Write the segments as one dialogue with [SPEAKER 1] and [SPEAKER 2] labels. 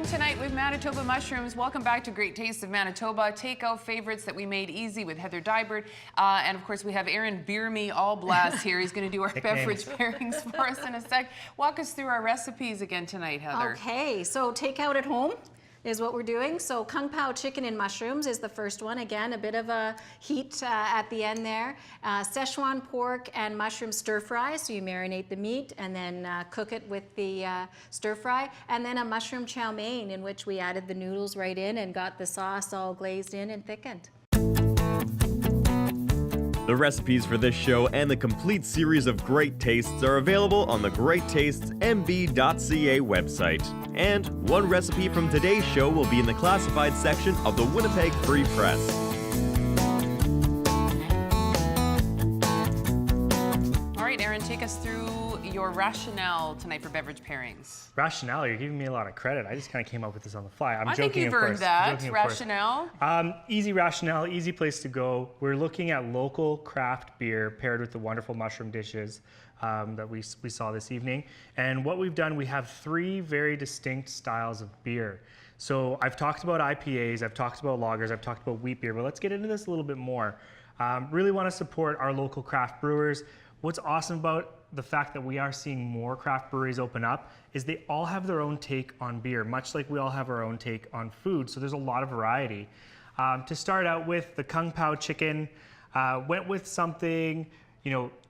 [SPEAKER 1] tonight with Manitoba mushrooms. Welcome back to Great Tastes of Manitoba. Takeout favorites that we made easy with Heather Dybert. And of course, we have Aaron Beer Me All Blast here. He's going to do our beverage pairings for us in a sec. Walk us through our recipes again tonight, Heather.
[SPEAKER 2] Okay, so takeout at home is what we're doing. So Kung Pao chicken and mushrooms is the first one. Again, a bit of a heat at the end there. Szechuan pork and mushroom stir fry. So you marinate the meat and then cook it with the stir fry. And then a mushroom chow mein in which we added the noodles right in and got the sauce all glazed in and thickened.
[SPEAKER 3] The recipes for this show and the complete series of Great Tastes are available on the greattastesmb.ca website. And one recipe from today's show will be in the classified section of the Winnipeg Free Press.
[SPEAKER 1] All right, Aaron, take us through your rationale tonight for beverage pairings.
[SPEAKER 4] Rationale, you're giving me a lot of credit. I just kind of came up with this on the fly.
[SPEAKER 1] I think you've earned that. Rationale.
[SPEAKER 4] Easy rationale, easy place to go. We're looking at local craft beer paired with the wonderful mushroom dishes that we saw this evening. And what we've done, we have three very distinct styles of beer. So I've talked about IPAs, I've talked about lagers, I've talked about wheat beer, but let's get into this a little bit more. Really want to support our local craft brewers. What's awesome about the fact that we are seeing more craft breweries open up is they all have their own take on beer, much like we all have our own take on food. So there's a lot of variety. To start out with, the Kung Pao chicken, went with something,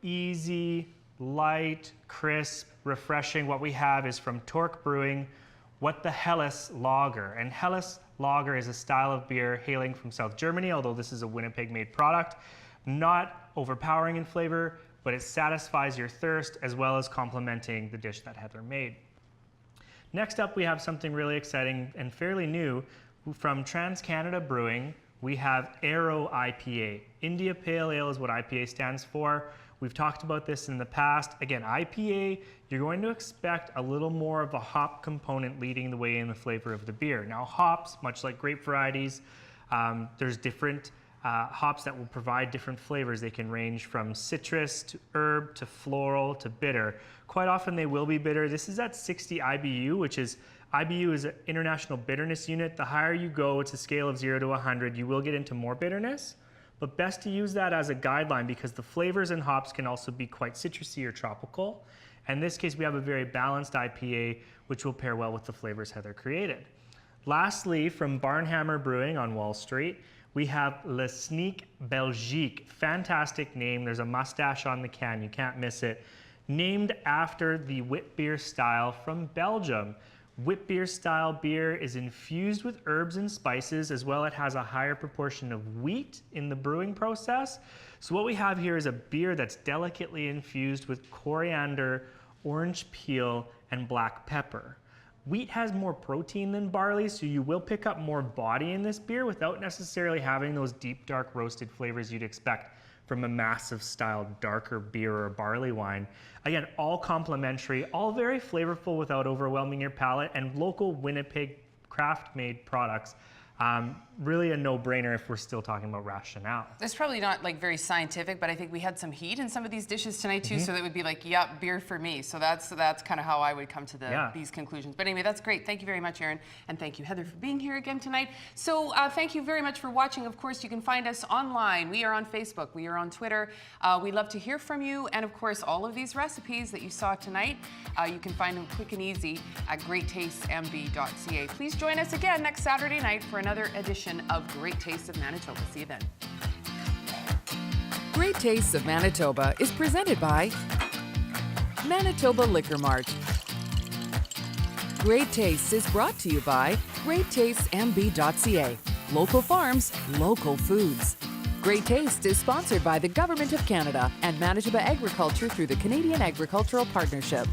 [SPEAKER 4] easy, light, crisp, refreshing. What we have is from Torque Brewing, What the Helles Lager. And Helles Lager is a style of beer hailing from South Germany, although this is a Winnipeg-made product. Not overpowering in flavor, but it satisfies your thirst as well as complementing the dish that Heather made. Next up, we have something really exciting and fairly new from TransCanada Brewing. We have Aero IPA. India Pale Ale is what IPA stands for. We've talked about this in the past. Again, IPA, you're going to expect a little more of a hop component leading the way in the flavor of the beer. Now, hops, much like grape varieties, there's different hops that will provide different flavors. They can range from citrus to herb to floral to bitter. Quite often they will be bitter. This is at 60 IBU, which is, IBU is an international bitterness unit. The higher you go, it's a scale of 0 to 100, you will get into more bitterness, but best to use that as a guideline because the flavors in hops can also be quite citrusy or tropical. In this case, we have a very balanced IPA, which will pair well with the flavors Heather created. Lastly, from Barnhammer Brewing on Wall Street, we have Le Sneak Belgique. Fantastic name. There's a mustache on the can. You can't miss it. Named after the wit beer style from Belgium. Wit beer style beer is infused with herbs and spices, as well it has a higher proportion of wheat in the brewing process. So what we have here is a beer that's delicately infused with coriander, orange peel, and black pepper. Wheat has more protein than barley, so you will pick up more body in this beer without necessarily having those deep, dark roasted flavors you'd expect from a massive style darker beer or barley wine. Again, all complementary, all very flavorful without overwhelming your palate, and local Winnipeg craft-made products. Really a no-brainer if we're still talking about rationale.
[SPEAKER 1] It's probably not like very scientific, but I think we had some heat in some of these dishes tonight too, so that would be like, yep, beer for me. So that's kind of how I would come to these conclusions. But anyway, that's great. Thank you very much, Aaron, and thank you, Heather, for being here again tonight. So thank you very much for watching. Of course, you can find us online. We are on Facebook. We are on Twitter. We love to hear from you, and of course, all of these recipes that you saw tonight, you can find them quick and easy at greattastesmb.ca. Please join us again next Saturday night for another edition of Great Tastes of Manitoba. See you then.
[SPEAKER 5] Great Tastes of Manitoba is presented by Manitoba Liquor Mart. Great Tastes is brought to you by greattastesmb.ca. Local farms, local foods. Great Taste is sponsored by the Government of Canada and Manitoba Agriculture through the Canadian Agricultural Partnership.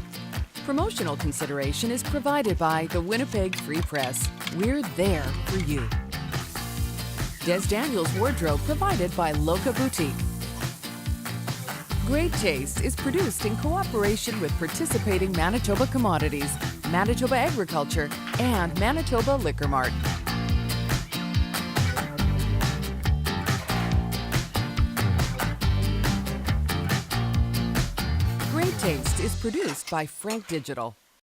[SPEAKER 5] Promotional consideration is provided by the Winnipeg Free Press. We're there for you. Des Daniels wardrobe provided by Loca Boutique. Great Taste is produced in cooperation with participating Manitoba Commodities, Manitoba Agriculture, and Manitoba Liquor Mart. Great Taste is produced by Frank Digital.